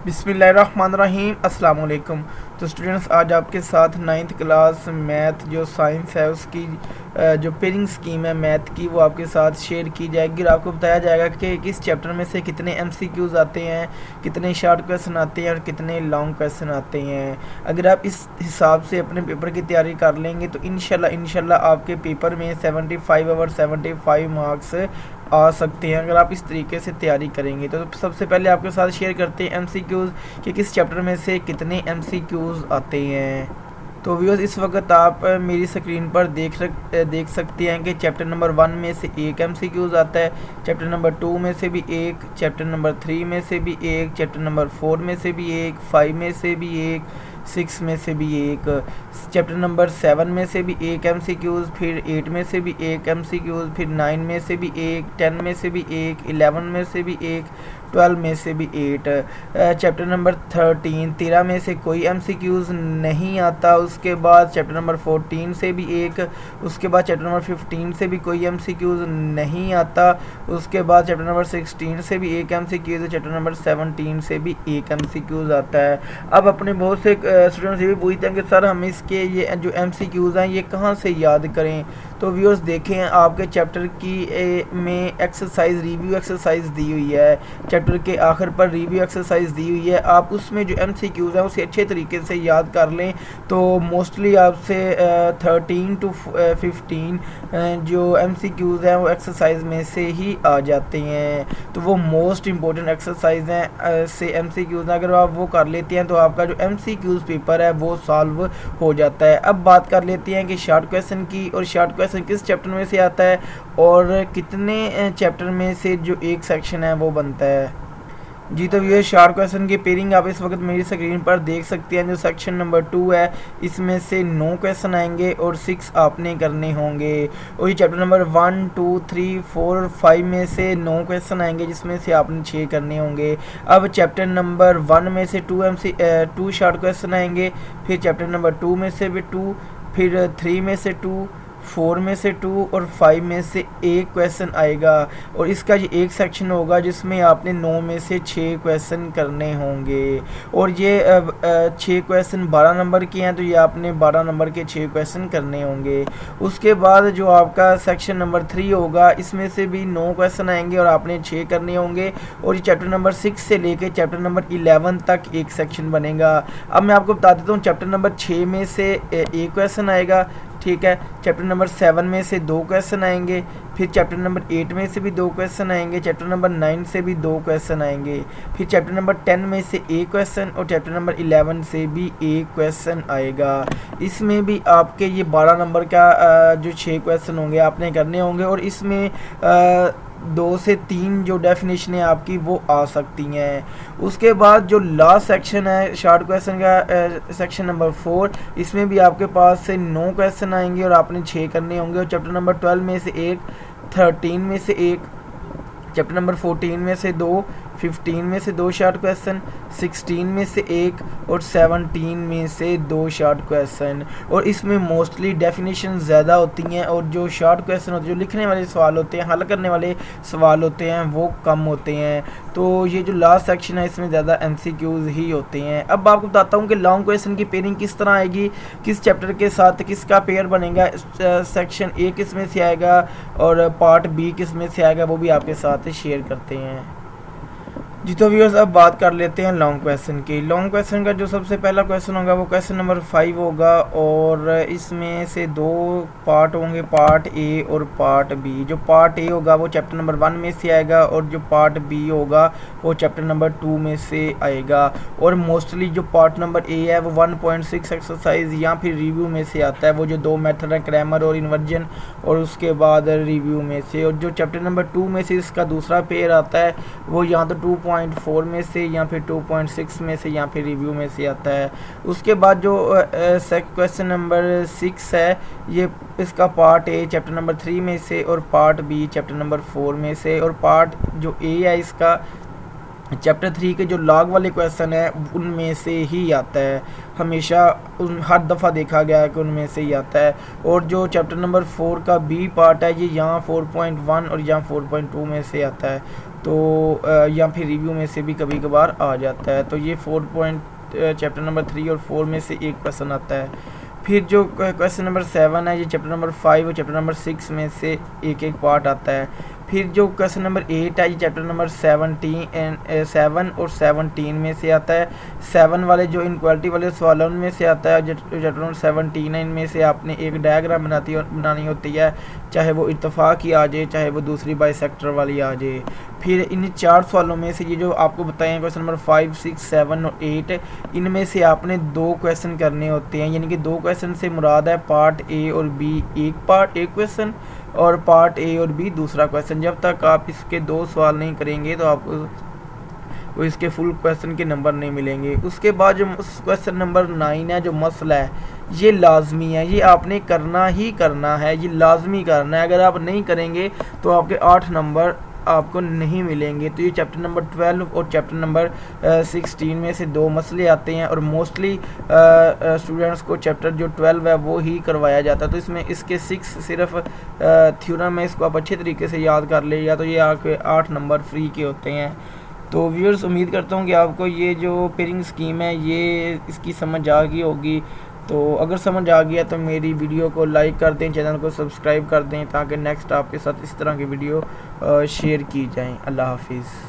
बिस्मिल्लाहिर्रहमानिर्रहीम अस्सलाम वालेकुम। तो स्टूडेंट्स, आज आपके साथ नाइन्थ क्लास मैथ जो साइंस है उसकी जो पेयरिंग स्कीम है मैथ की वो आपके साथ शेयर की जाएगी और आपको बताया जाएगा कि किस चैप्टर में से कितने एमसीक्यूज़ आते हैं, कितने शॉर्ट क्वेश्चन आते हैं और कितने लॉन्ग क्वेश्चन आते हैं। अगर आप इस हिसाब से अपने पेपर की तैयारी कर लेंगे तो इंशाल्लाह आपके पेपर में 75 ओवर 75 मार्क्स आ सकते हैं अगर आप इस तरीके से तैयारी करेंगे। तो सबसे पहले आपके साथ शेयर करते हैं एमसीक्यूज़ कि किस चैप्टर में से कितने एमसीक्यूज़ आते हैं। तो व्यूअर्स, इस वक्त आप मेरी स्क्रीन पर देख सकते हैं कि चैप्टर नंबर 1 में से एक एमसीक्यूज़ आता है, चैप्टर नंबर 2 में से भी एक, चैप्टर नंबर 3 में से भी एक, चैप्टर नंबर 4 में से भी एक, 5 में से भी एक, 6 में से भी एक, चैप्टर नंबर 7 में से भी एक एमसीक्यूज़, फिर 8 में से भी एक एमसीक्यूज़, फिर 9 में से भी एक, 10 में से भी एक, 11 में से भी एक, 12 में से भी 8, चैप्टर नंबर 13 में से कोई एमसीक्यूज़ नहीं आता। उसके बाद चैप्टर नंबर 14 से भी एक, उसके बाद चैप्टर नंबर 15 से भी कोई एमसीक्यूज़ नहीं आता। उसके बाद चैप्टर नंबर 16 से भी एक एमसीक्यूज़, चैप्टर नंबर 17 से भी एक एमसीक्यूज़ आता है। अब अपने बहुत से स्टूडेंट्स ये भी पूछते हैं कि सर हम इसके ये जो एमसीक्यूज़ हैं ये कहाँ से याद करें। तो व्यूअर्स देखें, आपके चैप्टर की में एक्सरसाइज रिव्यू एक्सरसाइज दी हुई है, चैप्टर के आखिर पर रिव्यू एक्सरसाइज दी हुई है। आप उसमें जो एमसीक्यूज़ हैं उसे अच्छे तरीके से याद कर लें तो मोस्टली आपसे 13 टू 15 जो एमसीक्यूज़ हैं वो एक्सरसाइज में से ही आ जाते हैं। तो वो मोस्ट इम्पोर्टेंट एक्सरसाइज हैं से एमसीक्यूज़, अगर आप वो कर लेते हैं तो आपका जो एमसीक्यूज़ पेपर है वो सॉल्व हो जाता है। अब बात कर लेते हैं कि शॉर्ट क्वेश्चन की, और शॉर्ट क्वेश्चन किस चैप्टर में से आता है और कितने चैप्टर में से जो एक सेक्शन है वो बनता है। जी, तो ये शॉर्ट क्वेश्चन की पेयरिंग आप इस वक्त मेरी स्क्रीन पर देख सकते हैं। जो सेक्शन नंबर 2 है इसमें से 9 क्वेश्चन आएंगे और 6 आपने करने होंगे। और ये चैप्टर नंबर 1, 2, 3, 4 और 5 में से 9 क्वेश्चन आएंगे जिसमें से आपने 6 करने होंगे। अब चैप्टर नंबर 1 में से 2 शॉर्ट क्वेश्चन आएंगे, फिर चैप्टर नंबर 2 में से भी 2, फिर 3 में से 2, 4 में से 2 और 5 में से एक क्वेश्चन आएगा। और इसका ये एक सेक्शन होगा जिसमें आपने 9 में से 6 क्वेश्चन करने होंगे। और ये 6 क्वेश्चन 12 नंबर के हैं तो ये आपने 12 नंबर के 6 क्वेश्चन करने होंगे। उसके बाद जो आपका सेक्शन नंबर 3 होगा इसमें से भी 9 क्वेश्चन आएंगे और आपने 6 करने होंगे। और ये चैप्टर नंबर 6 से लेके चैप्टर नंबर 11 तक एक सेक्शन बनेगा। अब मैं आपको बता देता हूँ, चैप्टर नंबर 6 में से एक क्वेश्चन आएगा, ठीक है। चैप्टर नंबर 7 में से 2 क्वेश्चन आएंगे, फिर चैप्टर नंबर 8 में से भी 2 क्वेश्चन आएंगे, चैप्टर नंबर 9 से भी 2 क्वेश्चन आएंगे, फिर चैप्टर नंबर 10 में से एक क्वेश्चन और चैप्टर नंबर 11 से भी एक क्वेश्चन आएगा। इसमें भी आपके ये 12 नंबर का जो 6 क्वेश्चन होंगे आपने करने होंगे। और इसमें 2 से 3 जो डेफिनेशन है आपकी वो आ सकती हैं। उसके बाद जो लास्ट सेक्शन है शॉर्ट क्वेश्चन का, सेक्शन नंबर 4, इसमें भी आपके पास से 9 क्वेश्चन आएंगे और आपने 6 करने होंगे। और चैप्टर नंबर 12 में से एक, 13 में से एक, चैप्टर नंबर 14 में से 2, 15 में से 2 शॉर्ट क्वेश्चन, 16 में से एक और 17 में से 2 शॉर्ट क्वेश्चन। और इसमें मोस्टली डेफिनेशन ज़्यादा होती हैं और जो शॉर्ट क्वेश्चन होते हैं, जो लिखने वाले सवाल होते हैं, हल करने वाले सवाल होते हैं वो कम होते हैं। तो ये जो लास्ट सेक्शन है इसमें ज़्यादा एमसीक्यूज़ ही होते हैं। अब आपको बताता हूँ कि लॉन्ग क्वेश्चन की पेयरिंग किस तरह आएगी, किस चैप्टर के साथ किसका पेयर बनेगा। सेक्शन ए किस में से आएगा और पार्ट बी किस में से आएगा वो भी आपके साथ शेयर करते हैं। जी, तो व्यूअर्स अब बात कर लेते हैं लॉन्ग क्वेश्चन की। लॉन्ग क्वेश्चन का जो सबसे पहला क्वेश्चन होगा वो क्वेश्चन नंबर 5 होगा और इसमें से 2 पार्ट होंगे, पार्ट ए और पार्ट बी। जो पार्ट ए होगा वो चैप्टर नंबर 1 में से आएगा और जो पार्ट बी होगा वो चैप्टर नंबर 2 में से आएगा। और मोस्टली जो पार्ट नंबर ए है वो 1.6 एक्सरसाइज या फिर रिव्यू में से आता है, वो जो 2 मेथड है क्रैमर और इन्वर्जन, और उसके बाद रिव्यू में से। और जो चैप्टर नंबर 2 में से इसका दूसरा पेयर आता है वो या तो 2.4 में से या फिर 2.6 में से या फिर रिव्यू में से आता है। उसके बाद जो क्वेश्चन नंबर 6 है ये इसका पार्ट ए चैप्टर नंबर 3 में से और पार्ट बी चैप्टर नंबर 4 में से। और पार्ट जो ए है इसका चैप्टर 3 के जो लॉग वाले क्वेश्चन है उनमें से ही आता है, हमेशा हर दफ़ा देखा गया है कि उनमें से ही आता है। और जो चैप्टर नंबर 4 का बी पार्ट है ये यहाँ 4.1 और यहाँ 4.2 में से आता है, तो या फिर रिव्यू में से भी कभी कभार आ जाता है। तो ये चैप्टर नंबर 3 और 4 में से एक क्वेश्चन आता है। फिर जो क्वेश्चन नंबर 7 है ये चैप्टर नंबर 5 और चैप्टर नंबर 6 में से एक एक पार्ट आता है। फिर जो क्वेश्चन नंबर 8 है ये चैप्टर नंबर 7 और 17 में से आता है। 7 वाले जो इनक्वालिटी वाले सवालों में से आता है। चैप्टर नंबर 17 है, इनमें से आपने एक डायग्राम बनानी होती है, चाहे वो इत्तेफाक की आ जाए चाहे वो दूसरी बाइसेक्टर वाली आ जाए। फिर इन 4 सवालों में से ये जो आपको बताए हैं क्वेश्चन नंबर 5, 6, 7 और 8, इनमें से आपने 2 क्वेश्चन करने होते हैं, यानी कि 2 क्वेश्चन से मुराद है पार्ट ए और बी एक क्वेश्चन और पार्ट ए और बी दूसरा क्वेश्चन। जब तक आप इसके 2 सवाल नहीं करेंगे तो आपको इसके फुल क्वेश्चन के नंबर नहीं मिलेंगे। उसके बाद जो क्वेश्चन नंबर 9 है जो मसला है ये लाजमी है, ये आपने करना ही करना है, ये लाजमी करना है। अगर आप नहीं करेंगे तो आपके 8 नंबर आपको नहीं मिलेंगे। तो ये चैप्टर नंबर 12 और चैप्टर नंबर 16 में से 2 मसले आते हैं और मोस्टली स्टूडेंट्स को चैप्टर जो 12 है वो ही करवाया जाता है। तो इसमें इसके 6 सिर्फ थ्योरम है, इसको आप अच्छे तरीके से याद कर ले, या तो ये आपके 8 नंबर फ्री के होते हैं। तो व्यूअर्स उम्मीद करता हूँ कि आपको ये जो पेयरिंग स्कीम है ये इसकी समझ आ गई होगी। तो अगर समझ आ गया तो मेरी वीडियो को लाइक कर दें, चैनल को सब्सक्राइब कर दें ताकि नेक्स्ट आपके साथ इस तरह की वीडियो शेयर की जाएं। अल्लाह हाफिज़।